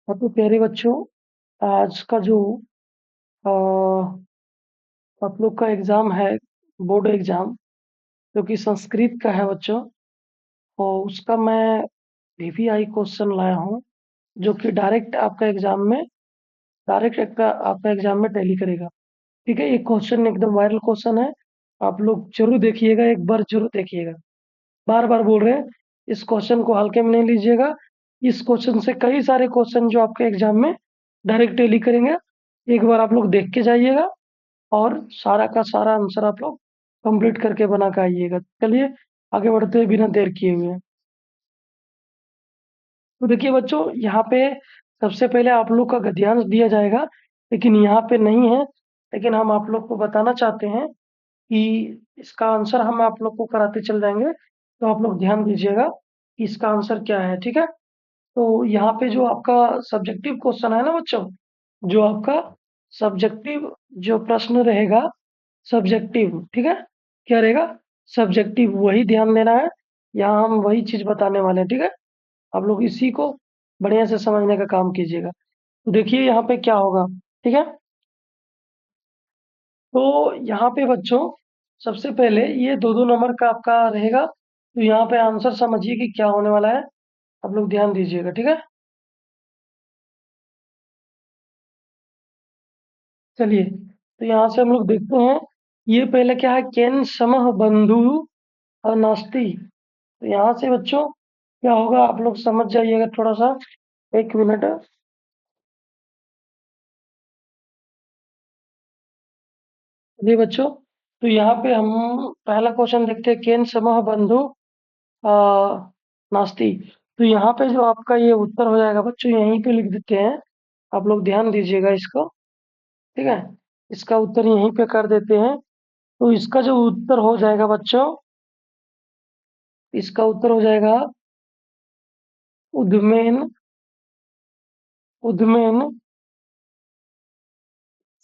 तो प्यारे बच्चों, आज का जो अ, आप लोग का एग्जाम है, बोर्ड एग्जाम, जो कि संस्कृत का है बच्चों। और उसका मैं वीवीआई क्वेश्चन लाया हूँ, जो कि डायरेक्ट आपका एग्जाम में आपका एग्जाम में टैली करेगा। ठीक है, ये क्वेश्चन एकदम वायरल क्वेश्चन है। आप लोग जरूर देखिएगा, एक बार जरूर देखिएगा। बार बार बोल रहे हैं, इस क्वेश्चन को हल्के में नहीं लीजिएगा। इस क्वेश्चन से कई सारे क्वेश्चन जो आपके एग्जाम में डायरेक्ट टैली करेंगे, एक बार आप लोग देख के जाइएगा और सारा का सारा आंसर आप लोग कंप्लीट करके बना के आइएगा। चलिए आगे बढ़ते हैं बिना देर किए हुए। तो देखिए बच्चों, यहाँ पे सबसे पहले आप लोग का गद्यांश दिया जाएगा, लेकिन यहाँ पे नहीं है। लेकिन हम आप लोग को बताना चाहते हैं कि इसका आंसर हम आप लोग को कराते चल जाएंगे, तो आप लोग ध्यान दीजिएगा कि इसका आंसर क्या है। ठीक है, तो यहाँ पे जो आपका सब्जेक्टिव क्वेश्चन है ना बच्चों, जो आपका सब्जेक्टिव जो प्रश्न रहेगा, सब्जेक्टिव, ठीक है, क्या रहेगा, सब्जेक्टिव, वही ध्यान देना है। यहाँ हम वही चीज बताने वाले हैं। ठीक है, आप लोग इसी को बढ़िया से समझने का काम कीजिएगा। तो देखिए यहाँ पे क्या होगा। ठीक है, तो यहाँ पे बच्चों सबसे पहले ये दो दो नंबर का आपका रहेगा। तो यहाँ पे आंसर समझिए कि क्या होने वाला है, आप लोग ध्यान दीजिएगा। ठीक है, चलिए तो यहाँ से हम लोग देखते हैं। ये पहले क्या है, केन समह बंधु और नास्ति। तो यहाँ से बच्चों क्या होगा, आप लोग समझ जाइएगा थोड़ा सा। एक मिनट। जी बच्चों, तो यहाँ पे हम पहला क्वेश्चन देखते हैं, केन समह बंधु आ, नास्ति। तो यहाँ पे जो आपका ये उत्तर हो जाएगा बच्चों, यहीं पे लिख देते हैं। आप लोग ध्यान दीजिएगा इसको। ठीक है, इसका उत्तर यहीं पे कर देते हैं। तो इसका जो उत्तर हो जाएगा बच्चों, इसका उत्तर हो जाएगा उद्मेन, उद्मेन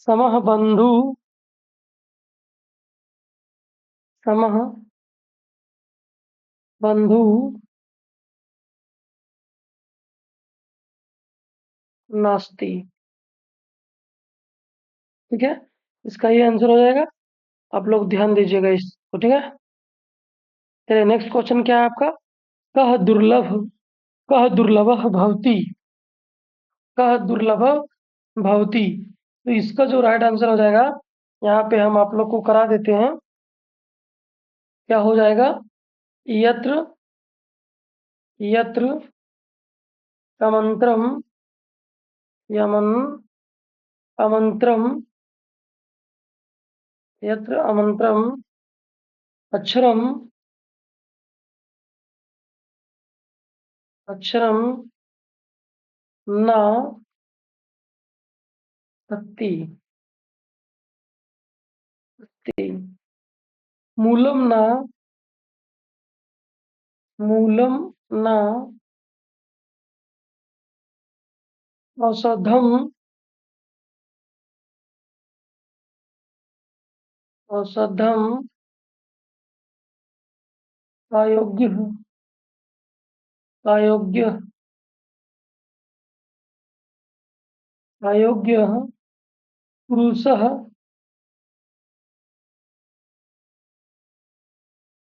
समह बंधु, समह बंधु नास्ति। ठीक है, इसका ये आंसर हो जाएगा। आप लोग ध्यान दीजिएगा इसको। ठीक है, चलिए नेक्स्ट क्वेश्चन क्या है आपका, कह दुर्लभ, कह दुर्लभ भवती, कह दुर्लभ भवती। तो इसका जो राइट आंसर हो जाएगा, यहाँ पे हम आप लोग को करा देते हैं। क्या हो जाएगा, यत्र, यत्र अमंत्रम, यमन अमंत्रम, यत्र अमंत्रम अक्षरम, अक्षरम न अस्ति, अस्ति। मूलम न, मूलम न औषधम, औषधम अयोग्य, अयोग्य, अयोग्य पुरुषः,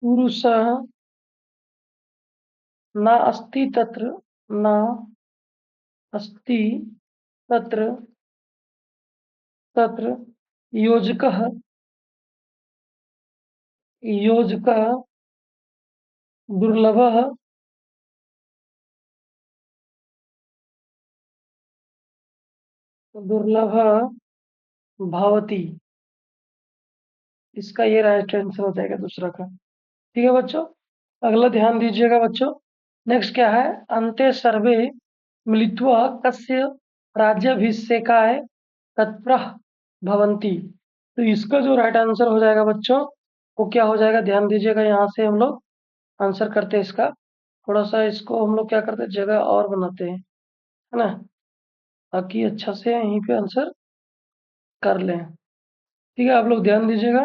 पुरुषः न अस्ति तत्र, न अस्ति तत्र, तत्र योजकः, योजकः दुर्लभः, दुर्लभः भवति। इसका ये राइट आंसर हो जाएगा दूसरा का। ठीक है बच्चों, अगला ध्यान दीजिएगा बच्चों। नेक्स्ट क्या है, अन्ते सर्वे मिलित्वा कस्य राज्याभिषेकाय तत्परः भवन्ति। तो इसका जो राइट आंसर हो जाएगा बच्चों, वो क्या हो जाएगा, ध्यान दीजिएगा। यहाँ से हम लोग आंसर करते हैं इसका। थोड़ा सा इसको हम लोग क्या करते हैं, जगह और बनाते हैं, है ना, ताकि अच्छा से यहीं पे आंसर कर लें। ठीक है, आप लोग ध्यान दीजिएगा।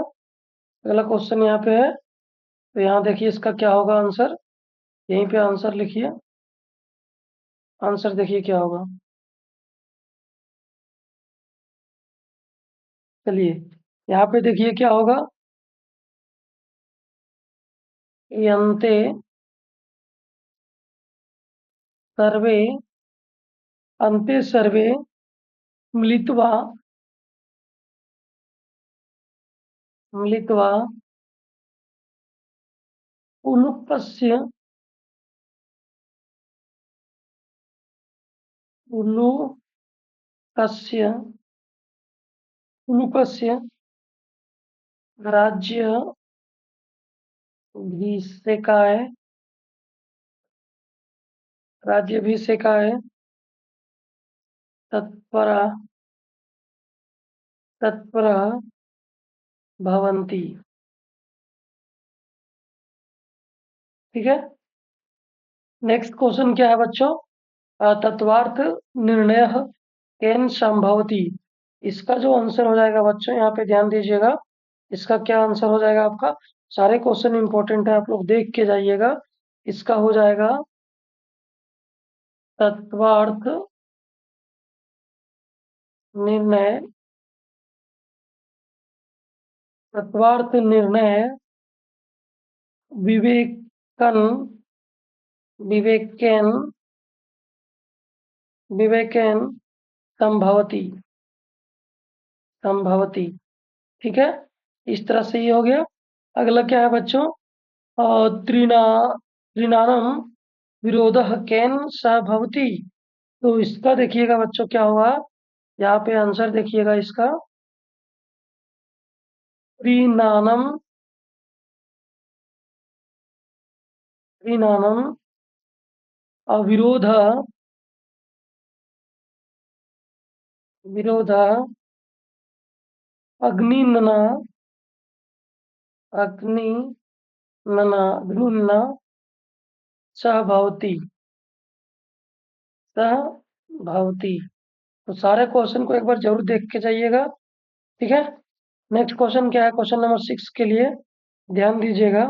अगला क्वेश्चन यहाँ पे है, तो यहाँ देखिए इसका क्या होगा आंसर, यहीं पे आंसर लिखिए। आंसर देखिए क्या होगा। चलिए, यहाँ पे देखिए क्या होगा। यन्ते सर्वे, अन्ते सर्वे मिलित्वा मिलित्वा उलूकस्य उलूकस्य उलूकस्य राज्याभिषेकाय राज्याभिषेकाय तत्परा तत्परः भवन्ति। ठीक है। नेक्स्ट क्वेश्चन क्या है बच्चों? तत्वार्थ निर्णयः केन संभवति। इसका जो आंसर हो जाएगा बच्चों, यहाँ पे ध्यान दीजिएगा। इसका क्या आंसर हो जाएगा आपका? सारे क्वेश्चन इंपॉर्टेंट है, आप लोग देख के जाइएगा। इसका हो जाएगा तत्वार्थ निर्णय, तत्वार्थ निर्णय विवेकन विवेकेन विवेकेन संभवति संभवति। ठीक है, इस तरह से ये हो गया। अगला क्या है बच्चों? त्रिना त्रिनानम विरोधः केन सह भवति। तो इसका देखिएगा बच्चों क्या हुआ। यहाँ पे आंसर देखिएगा इसका। त्रिनानम त्रिनानम विरोध विरोध अग्निनना अग्निनना सह भवति सह भवति। तो सारे क्वेश्चन को एक बार जरूर देख के जाइएगा। ठीक है। नेक्स्ट क्वेश्चन क्या है? क्वेश्चन नंबर 6 के लिए ध्यान दीजिएगा।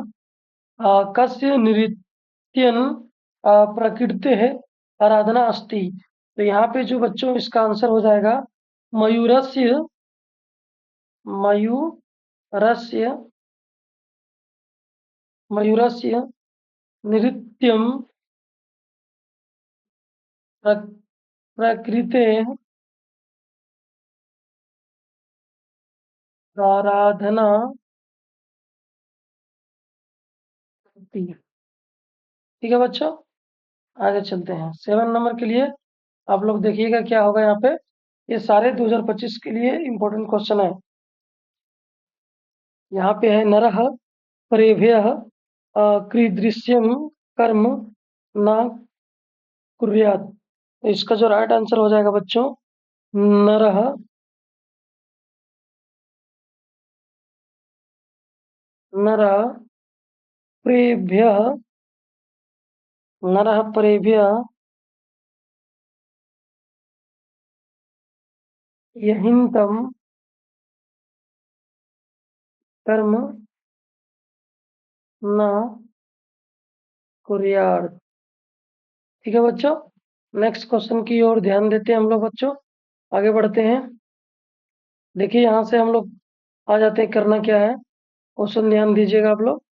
कस्य नृत्यन प्रकृते है आराधना अस्ति। तो यहाँ पे जो बच्चों इसका आंसर हो जाएगा मयूरस्य मयूरस्य मयूरस्य नृत्यम प्रकृते आराधना अस्ति। ठीक है बच्चों, आगे चलते हैं 7 नंबर के लिए। आप लोग देखिएगा क्या होगा यहाँ पे। ये सारे 2025 के लिए इंपॉर्टेंट क्वेश्चन है। यहाँ पे है नरः परेभ्यः कीदृश्यं कर्म न कुर्यात्। तो इसका जो राइट आंसर हो जाएगा बच्चों, नरः नरः परेभ्यः नरः परेभ्यः यहिंतं कर्म न कुर्यात्। ठीक है बच्चों, नेक्स्ट क्वेश्चन की ओर ध्यान देते हैं हम लोग बच्चों। आगे बढ़ते हैं। देखिए यहाँ से हम लोग आ जाते हैं। करना क्या है, क्वेश्चन ध्यान दीजिएगा आप लोग।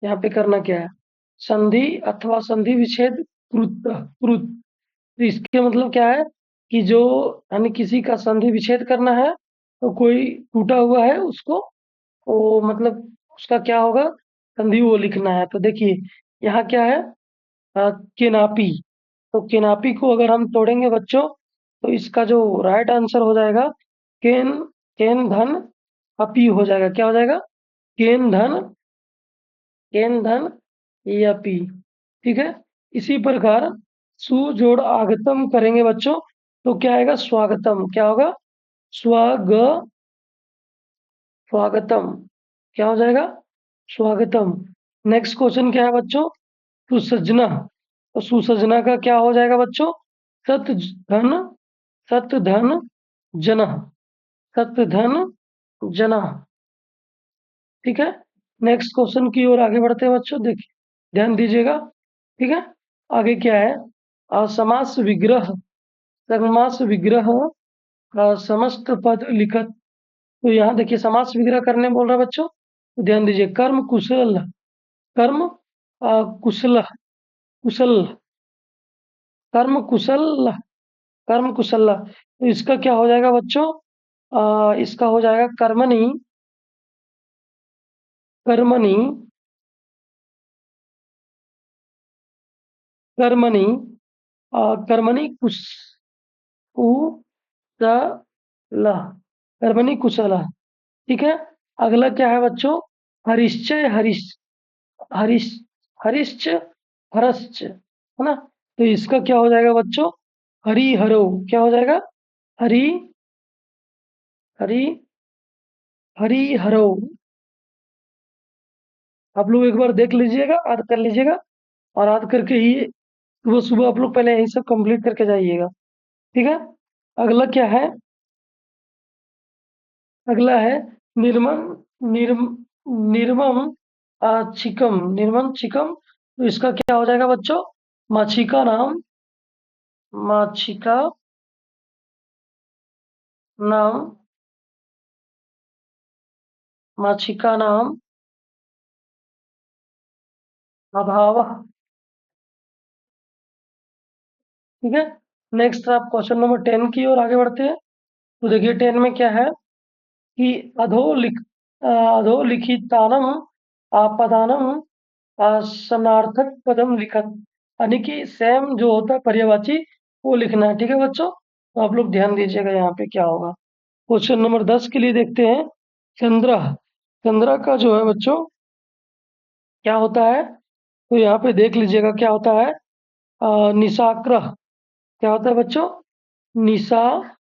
यहाँ पे करना क्या है? संधि अथवा संधि विच्छेद कृत कृत। तो इसके मतलब क्या है कि जो यानी किसी का संधि विच्छेद करना है, तो कोई टूटा हुआ है उसको, वो मतलब उसका क्या होगा, संधि वो लिखना है। तो देखिए यहाँ क्या है, केनापी। तो केनापी को अगर हम तोड़ेंगे बच्चों, तो इसका जो राइट आंसर हो जाएगा केन केन धन अपी हो जाएगा। क्या हो जाएगा? केन धन या पी। ठीक है। इसी प्रकार सु जोड़ आगतम करेंगे बच्चों, तो क्या आएगा? स्वागतम। क्या होगा? स्वाग स्वागतम। क्या हो जाएगा? स्वागतम। नेक्स्ट क्वेश्चन क्या है बच्चों? सुसज्जना। तो सुसज्जना का क्या हो जाएगा बच्चों? सत धन सत धन जन सत धन जन। ठीक है। नेक्स्ट क्वेश्चन की ओर आगे बढ़ते हैं बच्चों। देखिए ध्यान दीजिएगा। ठीक है, आगे क्या है? समास विग्रह, समास विग्रह समस्त पद लिखत। तो यहाँ देखिए समास विग्रह करने बोल रहा है बच्चों, तो ध्यान दीजिए कर्म कुशल, कर्म कुशल, कुशल, कर्म कुशल, कर्म कुशल, तो इसका क्या हो जाएगा बच्चों? इसका हो जाएगा कर्मणि, कर्मणि, कर्मणि, कर्मणि कुशल, कर्मणि कुशल। ठीक है। अगला क्या है बच्चों? हरिश्चय, हरिश, हरिश, हरिश्च, हरश्च, है ना? तो इसका क्या हो जाएगा बच्चों? हरि हरो, क्या हो जाएगा? हरि, हरि, हरि हरो। आप लोग एक बार देख लीजिएगा, याद कर लीजिएगा, और याद करके ही सुबह सुबह आप लोग पहले यही सब कंप्लीट करके जाइएगा। ठीक है। अगला क्या है? अगला है निर्मम, निर्म, निर्मम छिकम, निर्मम छिकम। तो इसका क्या हो जाएगा बच्चों? माछिका नाम, माछिका नाम, माछिका नाम अभाव। ठीक है। नेक्स्ट आप क्वेश्चन नंबर 10 की ओर आगे बढ़ते हैं। तो देखिए 10 में क्या है कि अधोलिखितानम पदानम समानार्थक पदम लिखत, यानी कि सेम जो होता है पर्यायवाची वो लिखना है। ठीक है बच्चों, तो आप लोग ध्यान दीजिएगा यहाँ पे क्या होगा। क्वेश्चन नंबर 10 के लिए देखते हैं। चंद्र, चंद्र का जो है बच्चों क्या होता है? तो यहाँ पे देख लीजिएगा क्या होता है। निशाग्रह, क्या होता है बच्चों? निशाग्रह,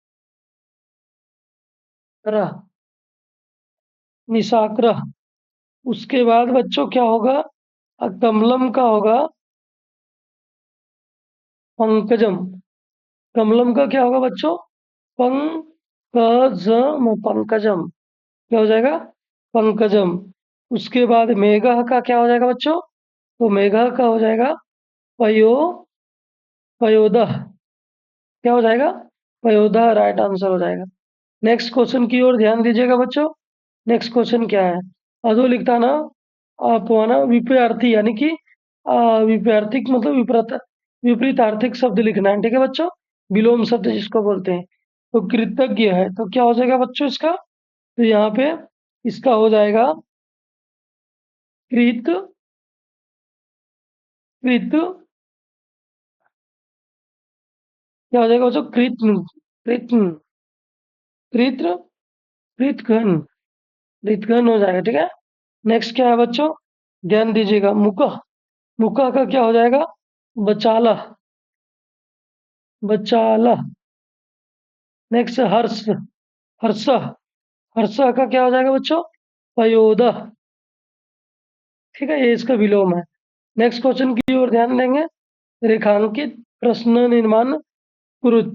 निशाग्रह। उसके बाद बच्चों क्या होगा? कमलम का होगा पंकजम, कमलम का क्या होगा बच्चों? पंकजम, पंकजम, क्या हो जाएगा? पंकजम। उसके बाद मेघा का क्या हो जाएगा बच्चों? तो मेघा का हो जाएगा पयो, पयोदह, क्या हो जाएगा? पयोदह राइट आंसर हो जाएगा। नेक्स्ट क्वेश्चन की ओर ध्यान दीजिएगा बच्चों। नेक्स्ट क्वेश्चन क्या है? अधो लिखता ना अपवाना विपरीतार्थी, यानी कि विपरीतार्थिक मतलब विपरीत, विपरीत आर्थिक शब्द लिखना है। ठीक है बच्चों, विलोम शब्द जिसको बोलते हैं। तो कृतज्ञ है, तो क्या हो जाएगा बच्चों इसका? तो यहाँ पे इसका हो जाएगा कृत, कृत, क्या हो जाएगा बच्चों? कृत, कृत, कृत, कृतघ्न, कृतघ्न हो जाएगा। ठीक है। नेक्स्ट क्या है बच्चों? ध्यान दीजिएगा मुका, मुका का क्या हो जाएगा? बचाला, बचाला। नेक्स्ट हर्ष, हर्ष, हर्ष का क्या हो जाएगा बच्चों? पयोदह। ठीक है, ये इसका विलोम है। नेक्स्ट क्वेश्चन की ओर ध्यान देंगे। रेखांकित प्रश्न निर्माण कुरुत,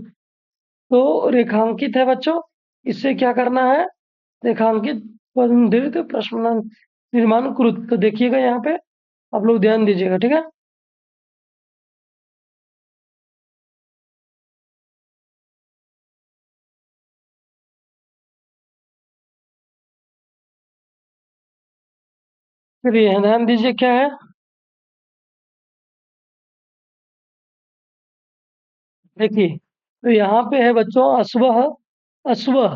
तो रेखांकित है बच्चों, इससे क्या करना है? रेखांकित दीर्घ प्रश्न निर्माण कुरुत, तो देखिएगा यहाँ पे आप लोग ध्यान दीजिएगा। ठीक है। चलिए ध्यान दीजिए क्या है। देखिए तो यहाँ पे है बच्चों अश्व, अश्व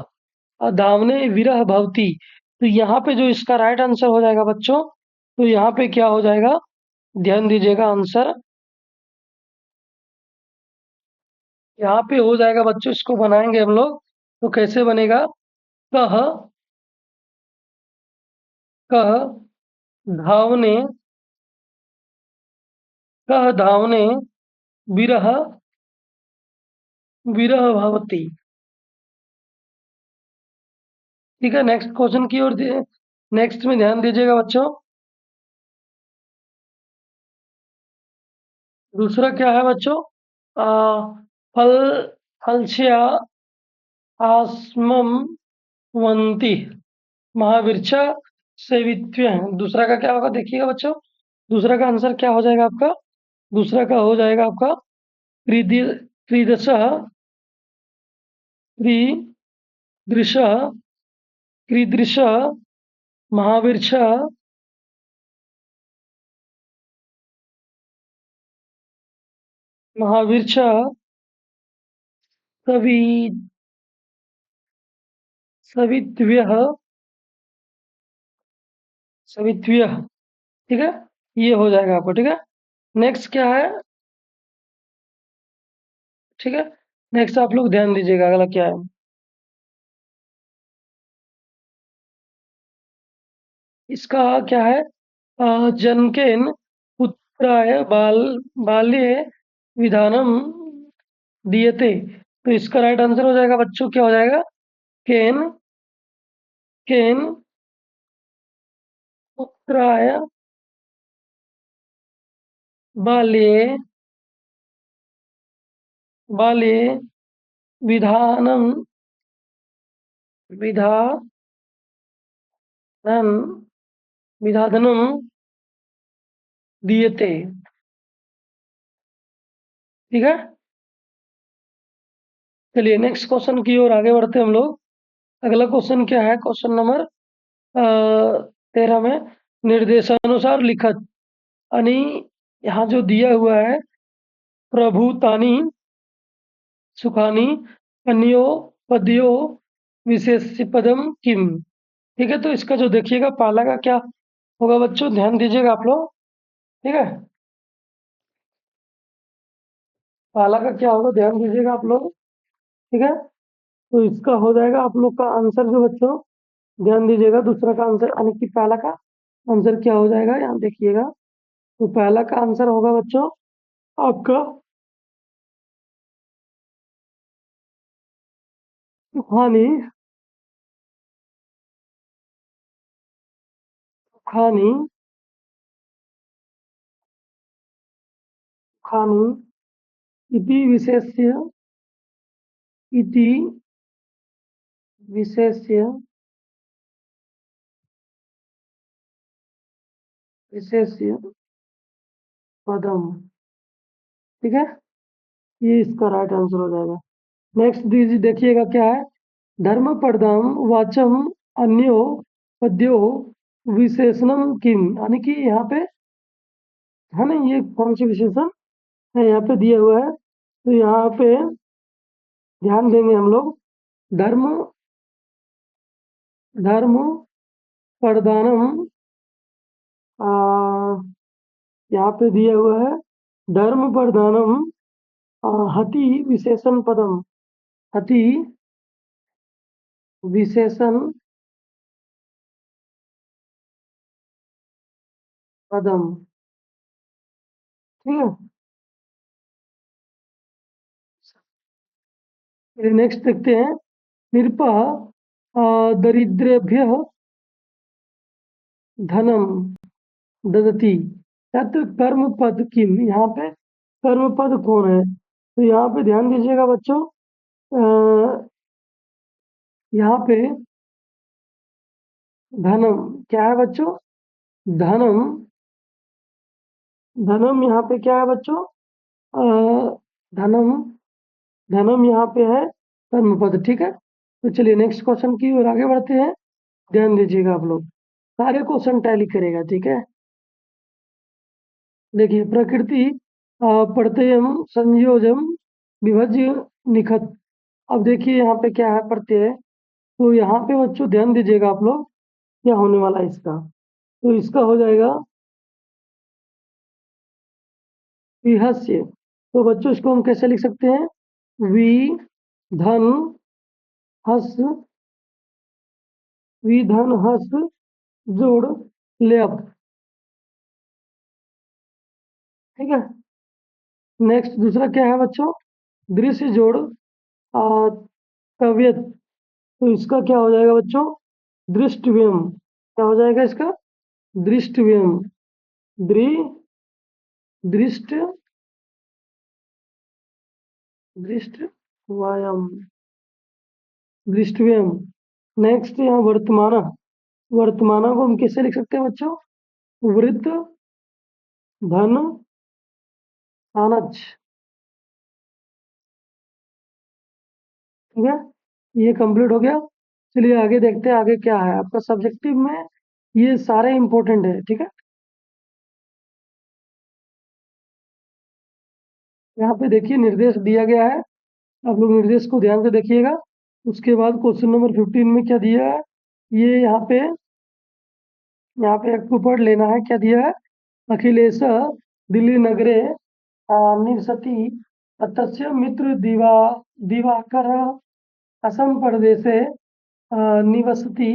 धावने विरह भवती। तो यहाँ पे जो इसका राइट आंसर हो जाएगा बच्चों, तो यहाँ पे क्या हो जाएगा? ध्यान दीजिएगा आंसर यहाँ पे हो जाएगा बच्चों। इसको बनाएंगे हम लोग, तो कैसे बनेगा? कह, कह धावने, कह धावने विरह, विरह भवती। ठीक है। नेक्स्ट क्वेश्चन की ओर नेक्स्ट में ध्यान दीजिएगा बच्चों। दूसरा क्या है बच्चों? आ, फल, फलस्या आस्मम वंती महावीरचा सेवित्व। दूसरा का क्या होगा देखिएगा बच्चों। दूसरा का आंसर क्या हो जाएगा आपका? दूसरा का हो जाएगा आपका क्रीदि क्रीदृशः क्रीदृशः क्रीदृशः महावीरः महावीरः सवि सवित्व्यः सवित्व्यः। ठीक है, ये हो जाएगा आपको। ठीक है, नेक्स्ट क्या है? ठीक है, नेक्स्ट आप लोग ध्यान दीजिएगा अगला क्या है। इसका क्या है? जनकेन पुत्राय बाल्ये विधानम दीयते। तो इसका राइट आंसर हो जाएगा बच्चों, क्या हो जाएगा? केन केन पुत्राय बाल्ये बाल्ये विधानम विधानम विधानम दीयते। ठीक है, चलिए नेक्स्ट क्वेश्चन की ओर आगे बढ़ते हैं हम लोग। अगला क्वेश्चन क्या है? क्वेश्चन नंबर 13 में निर्देशानुसार लिखत। यानी यहाँ जो दिया हुआ है, प्रभुतानी सुखानी अन्यो पद्यो विशेष पदम किम। ठीक है, तो इसका जो देखिएगा पाला का क्या होगा बच्चों, ध्यान दीजिएगा आप लोग। ठीक है, पाला का क्या होगा ध्यान दीजिएगा आप लोग। ठीक है, तो इसका हो जाएगा आप लोग का आंसर जो बच्चों, ध्यान दीजिएगा दूसरा का आंसर यानी कि पहला का आंसर क्या हो जाएगा यहाँ देखिएगा। तो पहला का आंसर होगा बच्चों आपका सुखानी खानी खानी इति विशेष्य इति विशेष्य विशेष्य पदम। ठीक है, ये इसका राइट आंसर हो जाएगा। नेक्स्ट दीजिए, देखिएगा क्या है? धर्म पदम वाचम अन्यो पद्यो विशेषणम किम। यानी कि यहाँ पे है ना, ये कौन सी विशेषण है यहाँ पे दिया हुआ है? तो यहाँ पे ध्यान देंगे हम लोग। धर्म धर्म प्रधानम, यहाँ पे दिया हुआ है धर्म प्रधानम हति विशेषण पदम। हति विशेषण पदम। ठीक है, नेक्स्ट देखते हैं। निरपा दरिद्रेभ्य धनम ददती। या तो कर्म पद किम, यहाँ पे कर्म पद कौन है? तो यहाँ पे ध्यान दीजिएगा बच्चों। अ, यहाँ पे धनम क्या है बच्चों? धनम धनम यहाँ पे क्या है बच्चों? अ, धनम धनम यहाँ पे है कर्म पद। ठीक है, तो चलिए नेक्स्ट क्वेश्चन की ओर आगे बढ़ते हैं। ध्यान दीजिएगा आप लोग, सारे क्वेश्चन टैली करेगा। ठीक है, देखिए प्रकृति प्रत्ययम संयोजम विभज्य निखत। अब देखिए यहाँ पे क्या है प्रत्यय। तो यहाँ पे बच्चों ध्यान दीजिएगा आप लोग, क्या होने वाला है इसका। तो इसका हो जाएगा विहस्य। तो बच्चों इसको हम कैसे लिख सकते हैं? वि धन हस वि धन हस जोड़ लेप। ठीक है, नेक्स्ट दूसरा क्या है बच्चों? दृश्य जोड़ कव्यत। तो इसका क्या हो जाएगा बच्चों? दृष्टव्यम। क्या हो जाएगा इसका? दृष्टव्यम। दृ दृष्ट दृष्ट वायम दृष्टव्यम। नेक्स्ट यहाँ वर्तमान। वर्तमान को हम कैसे लिख सकते हैं बच्चों? वृत्त धन सानच। ठीक है, ये कंप्लीट हो गया। चलिए आगे देखते हैं आगे क्या है आपका सब्जेक्टिव में। ये सारे इंपॉर्टेंट है, ठीक है। यहाँ पे देखिए निर्देश दिया गया है, आप लोग निर्देश को ध्यान से देखिएगा। उसके बाद क्वेश्चन नंबर 15 में क्या दिया है, ये यहाँ पे आपको पढ़ लेना है क्या दिया है। अखिलेश दिल्ली नगरे निवसति तस्य मित्र दिवाकर असम प्रदेशे निवसति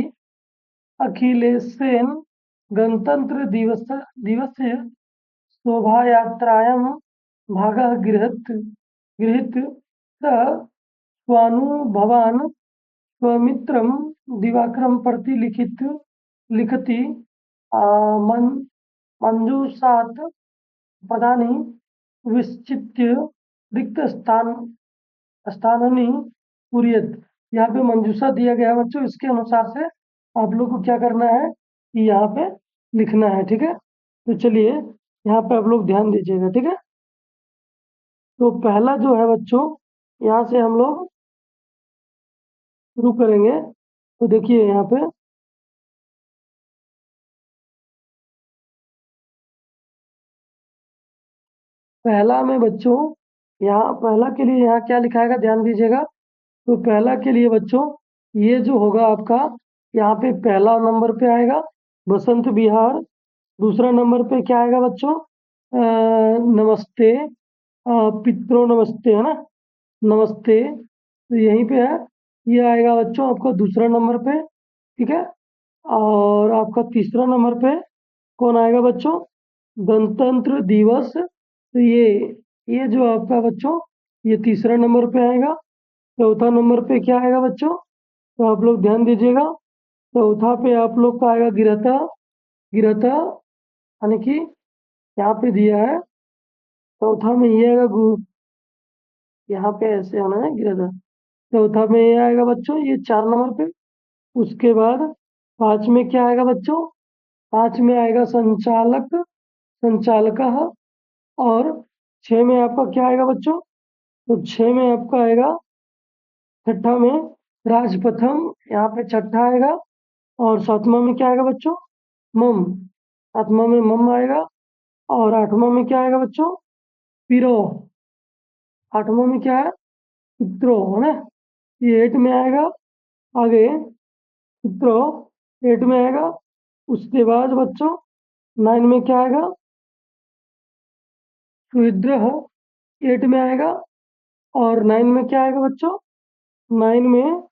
अखिलेशेन गणतंत्र दिवस्य शोभायात्रायां भागः गृहीत स स्वानुभवान् स्वमित्रं दिवाकरं प्रति लिखति मन् मंजूषात् पदानि विश्चित्य स्थानानि पूरयेत्। यहाँ पे मंजूषा दिया गया है बच्चों, इसके अनुसार से आप लोग को क्या करना है कि यहाँ पे लिखना है, ठीक है। तो चलिए यहाँ पे आप लोग ध्यान दीजिएगा, ठीक है। तो पहला जो है बच्चों, यहाँ से हम लोग शुरू करेंगे। तो देखिए यहाँ पे पहला में बच्चों, यहाँ पहला के लिए यहाँ क्या लिखा है ध्यान दीजिएगा। तो पहला के लिए बच्चों ये जो होगा आपका, यहाँ पे पहला नंबर पे आएगा बसंत विहार। दूसरा नंबर पे क्या आएगा बच्चों, नमस्ते, पितरों नमस्ते, है ना, नमस्ते। तो यहीं पे है, ये आएगा बच्चों आपका दूसरा नंबर पे, ठीक है। और आपका तीसरा नंबर पे कौन आएगा बच्चों, गणतंत्र दिवस। तो ये जो आपका बच्चों ये तीसरा नंबर पे आएगा। चौथा नंबर पे क्या आएगा बच्चों, तो आप लोग ध्यान दीजिएगा। चौथा पे आप लोग का आएगा गिरता, गिरता यानी कि यहाँ पे दिया है चौथा में ये आएगा यहाँ पे ऐसे होना है गिरता। चौथा में ये आएगा बच्चों ये 4 नंबर पे। उसके बाद 5 में क्या आएगा बच्चों, 5 में आएगा संचालक, संचालक। और 6 में आपका क्या आएगा बच्चों, तो 6 में आपका आएगा छठा में राजपथम, यहाँ पे छठा आएगा। और सातवां में क्या आएगा बच्चों, मम, सातवां में मम आएगा। और आठवां में क्या आएगा बच्चों, पिरो। आठवां में क्या है, पित्रो, है ना। ये 8 में आएगा आगे, पित्रो 8 में आएगा। उसके बाद बच्चों 9 में क्या आएगा, विद्रोह 8 में आएगा। और 9 में क्या आएगा बच्चों, 9 में,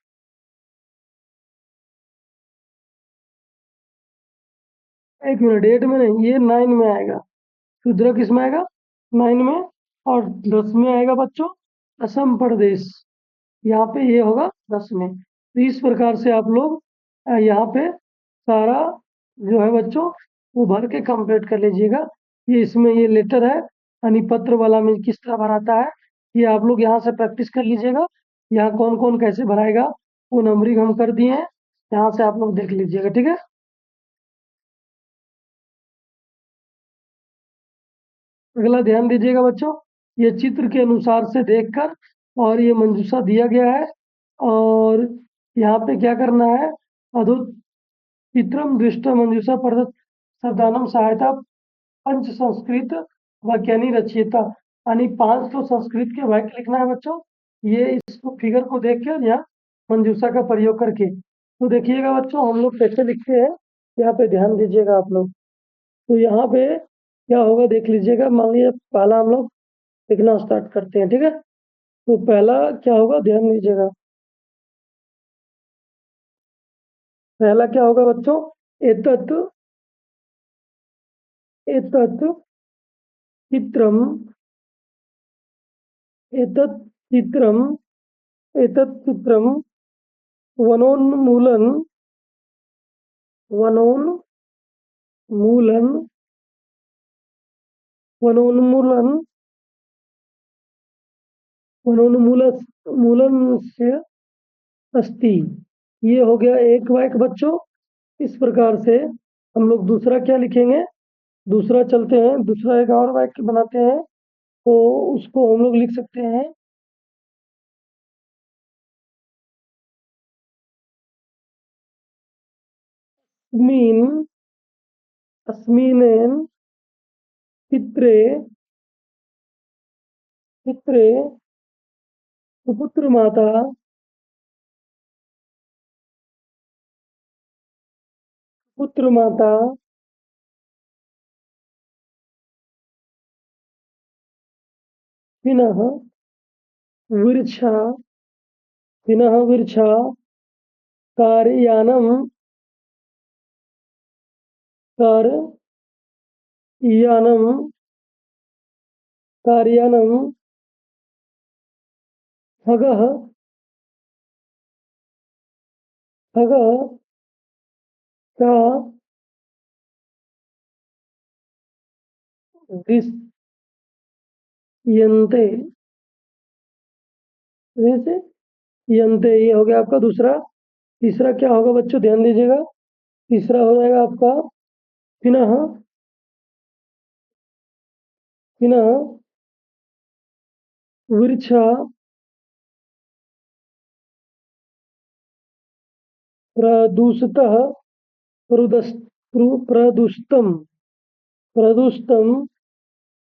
एक मिनट, 8 में नहीं, ये 9 में आएगा। रुद्र किस में आएगा, 9 में। और 10 में आएगा बच्चों असम प्रदेश, यहाँ पे ये होगा 10 में। तो इस प्रकार से आप लोग यहाँ पे सारा जो है बच्चों वो भर के कंप्लीट कर लीजिएगा। ये इसमें ये लेटर है अनिपत्र वाला में किस तरह भराता है, ये आप लोग यहाँ से प्रैक्टिस कर लीजिएगा। यहाँ कौन कौन कैसे भराएगा वो नंबरिंग हम कर दिए हैं, यहाँ से आप लोग देख लीजिएगा, ठीक है। अगला ध्यान दीजिएगा बच्चों, ये चित्र के अनुसार से देखकर, और ये मंजूषा दिया गया है। और यहाँ पे क्या करना है, अधुत चित्रम दृष्ट मंजूषा प्रदत्त शब्दानम सहायता पंच संस्कृत वाक्यानि रचयिता, यानी 5 तो संस्कृत के वाक्य लिखना है बच्चों, ये इसको फिगर को देख कर या मंजूषा का प्रयोग करके। तो देखिएगा बच्चों हम लोग कैसे लिखते हैं, यहाँ पे ध्यान दीजिएगा आप लोग। तो यहाँ पे क्या होगा देख लीजिएगा, मान लीजिए पहला हम लोग लिखना स्टार्ट करते हैं, ठीक है। तो पहला क्या होगा ध्यान दीजिएगा, पहला क्या होगा बच्चों, एतत्, एतत् चित्रम, एतत् चित्रम, एतत् चित्रम वनोन्मूलन, वनोन्मूलन, वनोन्मूलन, मूलस्य अस्ति। ये हो गया एक वाक्य बच्चों। इस प्रकार से हम लोग दूसरा क्या लिखेंगे, दूसरा चलते हैं, दूसरा एक और वाक्य बनाते हैं। तो उसको हम लोग लिख सकते हैं, अस्मिन् अस्मिन् चित्रे चित्रे सुपुत्रमाता पुत्रमाता पिनः विर्छा पिनः विर्छा कारयानं कारयानं कारयानं खगः खगः च दृश्यन्ते दृश्यन्ते। ये हो गया आपका दूसरा। तीसरा क्या होगा बच्चों, ध्यान दीजिएगा। तीसरा हो जाएगा आपका पिनः पिनः विर्छा प्रदूषितः प्रदुष्टं प्रदुष्टं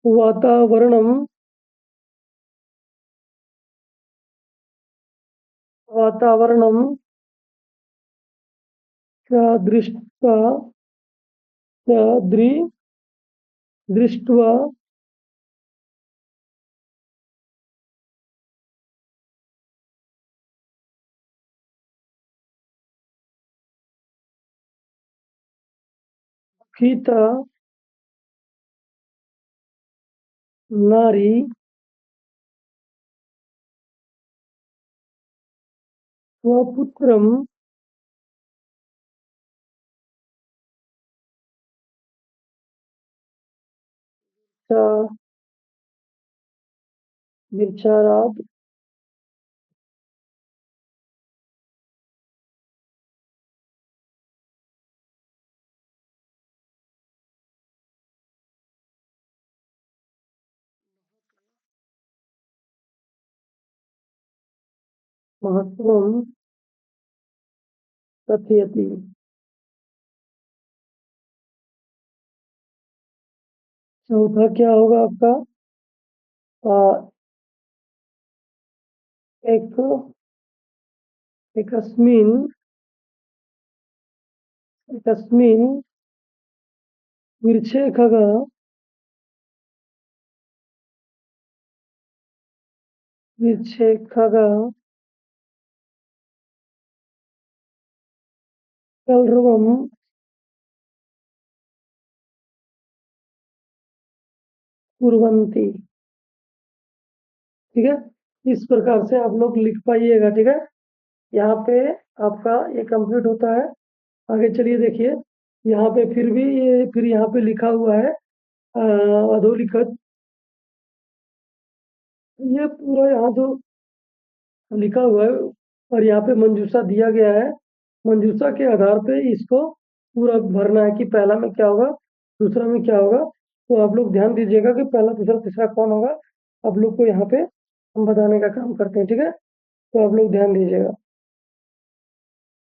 वातावरणं वातावरणं दृष्ट्वा दुःखिता नारी स्वपुत्रं च विचारात् महत्वं कथयति। चौथा क्या होगा आपका, आ, एक एकस्मिन् एकस्मिन् वृक्षे खगः वृक्षे खगः कलरवं कुर्वन्ति। ठीक है, इस प्रकार से आप लोग लिख पाइएगा। ठीक है, यहाँ पे आपका ये कंप्लीट होता है। आगे चलिए देखिए, यहाँ पे फिर भी ये फिर यहाँ पे लिखा हुआ है अधोलिखित। ये पूरा यहाँ जो लिखा हुआ है और यहाँ पे मंजूषा दिया गया है, मंजूषा के आधार पे इसको पूरा भरना है कि पहला में क्या होगा, दूसरा में क्या होगा। तो आप लोग ध्यान दीजिएगा कि पहला दूसरा तीसरा कौन होगा। आप लोग को यहाँ पे हम बताने का काम करते हैं। ठीक है, तो आप लोग ध्यान दीजिएगा।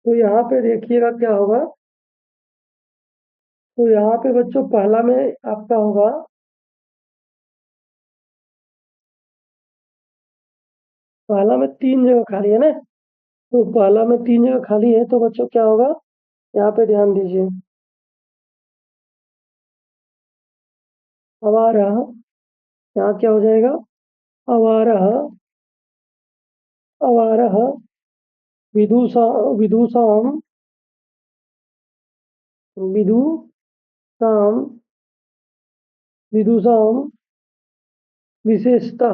तो यहाँ पे देखिएगा क्या होगा। तो यहाँ पे बच्चों पहला में आपका होगा, पहला में 3 जगह खाली है ना। तो पहला में 3 जगह खाली है, तो बच्चों क्या होगा, यहाँ पे ध्यान दीजिए। अवारह, यहाँ क्या हो जाएगा, अवारह अवारह विदुषा विदुषाम विदुषाम विदुषाम विशेषता।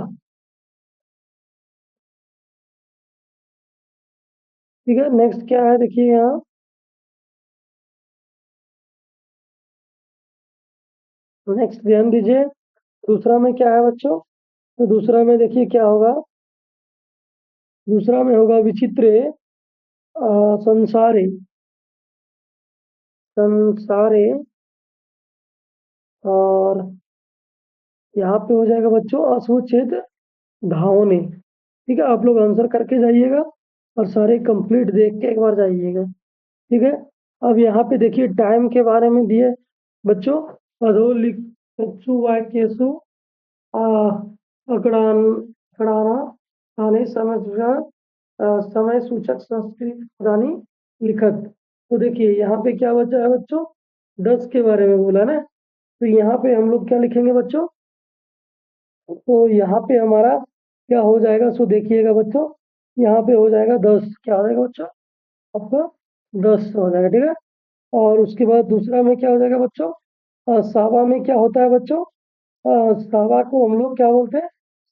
ठीक है, नेक्स्ट क्या है देखिए यहाँ, नेक्स्ट ध्यान दीजिए। दूसरा में क्या है बच्चों, तो दूसरा में देखिए क्या होगा। दूसरा में होगा विचित्रे संसारे संसारे। और यहाँ पे हो जाएगा बच्चों अशुचित धावने। ठीक है, आप लोग आंसर करके जाइएगा और सारे कंप्लीट देख के एक बार जाइएगा। ठीक है, अब यहाँ पे देखिए टाइम के बारे में दिए बच्चों। अधोलिखितेषु वाक्येषु अकड़ान अकड़ाना स्थाने समय सूचक संस्कृत पदानि लिखत। तो देखिए यहाँ पे क्या बचा है बच्चों, 10 के बारे में बोला ना, तो यहाँ पे हम लोग क्या लिखेंगे बच्चों, तो यहाँ पे हमारा क्या हो जाएगा, सो देखिएगा बच्चों, यहाँ पे हो जाएगा 10, क्या हो जाएगा बच्चों आपका 10 हो जाएगा, ठीक है। और उसके बाद दूसरा में क्या हो जाएगा बच्चों, सावा में क्या होता है बच्चों, सावा को हम लोग क्या बोलते हैं,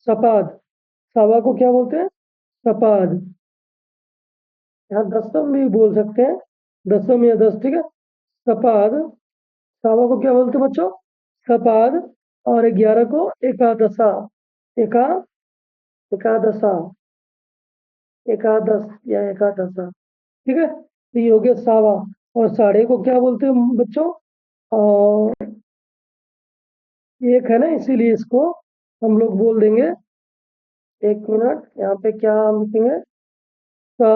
सपाद। सावा को क्या बोलते हैं, सपाद। यहाँ दसम भी बोल सकते हैं, दसम या 10, ठीक है। सपाद, सावा को क्या बोलते हैं बच्चों, सपाद। और 11 को एकादशा, एका एकादशा, एकादश या एकादशा, ठीक है। तो ये हो गया सावा। और साढ़े को क्या बोलते हैं बच्चों, और एक है ना, इसीलिए इसको हम लोग बोल देंगे, एक मिनट, यहाँ पे क्या हम लिखेंगे, सा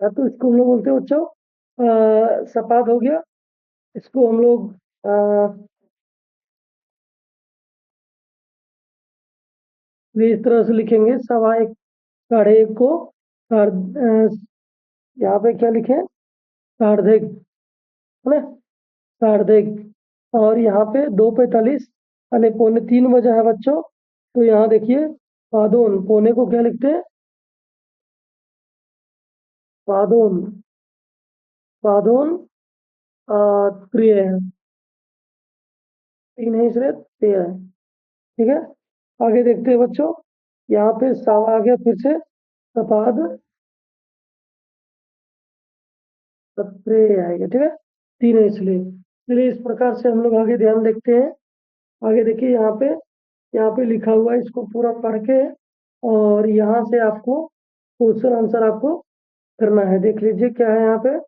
तो इसको हम लोग बोलते हैं बच्चों सपाद हो गया। इसको हम लोग इस तरह से लिखेंगे, सवा एक, साढ़े एक को यहाँ पे क्या लिखे, सार्धक, है ना, सार्धक। और यहाँ पे 2:45 यानी 2:45 बजा है बच्चों। तो यहाँ देखिए पादोन, पौने को क्या लिखते हैं, पादोन, पादोन प्रिय है, तीन है इसलिए प्रिय है, ठीक है। आगे देखते हैं बच्चों, यहाँ पे सावा आ गया फिर से, सपाद प्रेय आएगा, ठीक है, तीन है इसलिए। चलिए इस प्रकार से हम लोग आगे ध्यान देखते हैं। आगे देखिए यहाँ पे लिखा हुआ है, इसको पूरा पढ़ के और यहाँ से आपको क्वेश्चन आंसर आपको करना है। देख लीजिए क्या है यहाँ पे,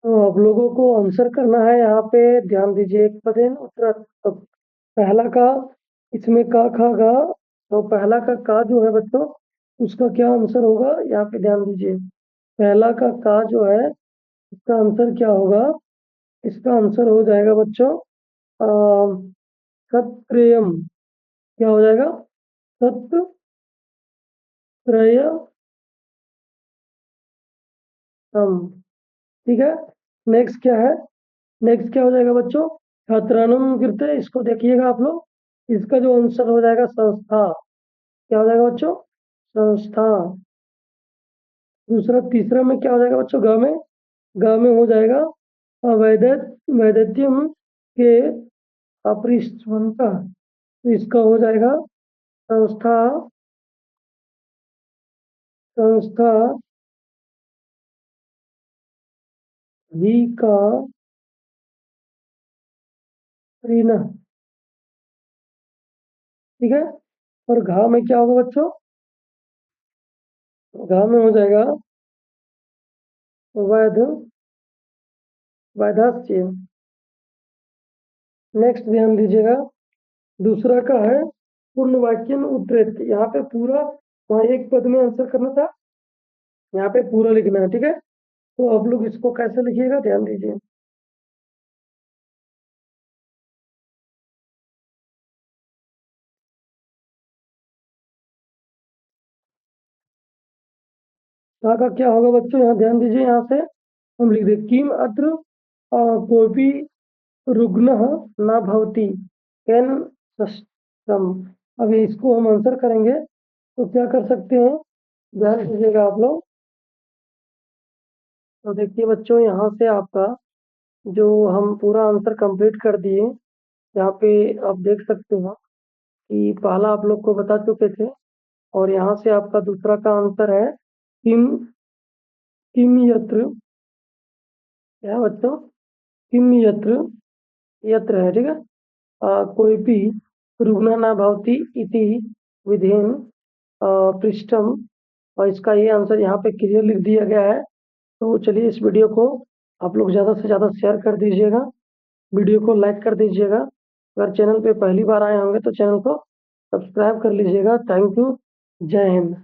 तो आप लोगों को आंसर करना है। यहाँ पे ध्यान दीजिए, एक पदेन उत्तर, तो पहला का, इसमें का खा गा, तो पहला का जो है बच्चों, उसका क्या आंसर होगा, यहाँ पे ध्यान दीजिए। पहला का जो है, इसका आंसर क्या होगा, इसका आंसर हो जाएगा बच्चों सत्प्रेयम, क्या हो जाएगा, सत्प्रेयम, ठीक है। नेक्स्ट क्या है, नेक्स्ट क्या हो जाएगा बच्चों, छात्रानम गिरते, इसको देखिएगा आप लोग, इसका जो आंसर हो जाएगा संस्था, क्या हो जाएगा बच्चों, संस्था। दूसरा, तीसरा में क्या हो जाएगा बच्चों, ग में हो जाएगा वैदत्यम के अपृष्ठवंता, तो इसका हो जाएगा संस्था, संस्था भी का ऋण, ठीक है। और घा में क्या होगा बच्चों, घा में हो जाएगा वैध, वैधाश्य। नेक्स्ट ध्यान दीजिएगा, दूसरा का है पूर्ण वाक्य उत्तरित, यहाँ पे पूरा, वहाँ एक पद में आंसर करना था, यहाँ पे पूरा लिखना है, ठीक है। तो आप लोग इसको कैसे लिखिएगा, ध्यान दीजिए। का क्या होगा बच्चों, यहाँ ध्यान दीजिए, यहाँ से हम लिख दे किम अत्र कोपी रुग्ण न भवती कैन सम। अभी इसको हम आंसर करेंगे, तो क्या कर सकते हैं, ध्यान दीजिएगा आप लोग। तो देखिए बच्चों, यहाँ से आपका जो हम पूरा आंसर कंप्लीट कर दिए, यहाँ पे आप देख सकते हो कि पहला आप लोग को बता चुके थे, और यहाँ से आपका दूसरा का आंसर है किम, किम यत्र, क्या है बच्चों, किम यत्र, यत्र है, ठीक है। कोई रुग्ण न भवति इति विधेन पृष्ठम, और इसका ये आंसर यहाँ पे क्लियर लिख दिया गया है। तो चलिए इस वीडियो को आप लोग ज़्यादा से ज़्यादा शेयर कर दीजिएगा, वीडियो को लाइक कर दीजिएगा। अगर चैनल पे पहली बार आए होंगे तो चैनल को सब्सक्राइब कर लीजिएगा। Thank you. जय हिंद।